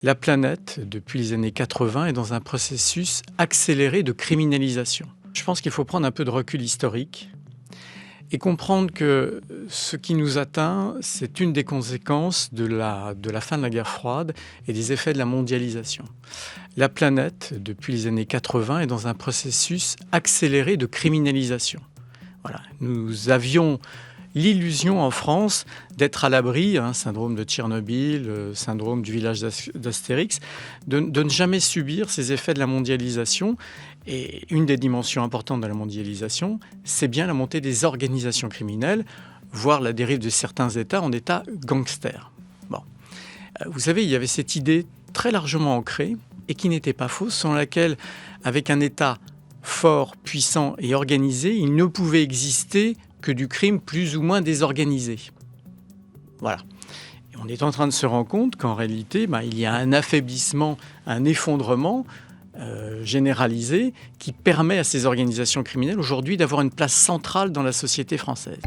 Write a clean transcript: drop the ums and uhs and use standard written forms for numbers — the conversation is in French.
La planète, depuis les années 80, est dans un processus accéléré de criminalisation. Je pense qu'il faut prendre un peu de recul historique et comprendre que ce qui nous atteint, c'est une des conséquences de la fin de la guerre froide et des effets de la mondialisation. La planète, depuis les années 80, est dans un processus accéléré de criminalisation. Voilà. Nous avions l'illusion en France d'être à l'abri, syndrome de Tchernobyl, syndrome du village d'Astérix, de ne jamais subir ces effets de la mondialisation. Et une des dimensions importantes de la mondialisation, c'est bien la montée des organisations criminelles, voire la dérive de certains États en États gangsters. Bon. Vous savez, il y avait cette idée très largement ancrée, et qui n'était pas fausse, selon laquelle, avec un État fort, puissant et organisé, il ne pouvait exister que du crime plus ou moins désorganisé. Voilà. Et on est en train de se rendre compte qu'en réalité, il y a un affaiblissement, un effondrement généralisé qui permet à ces organisations criminelles aujourd'hui d'avoir une place centrale dans la société française.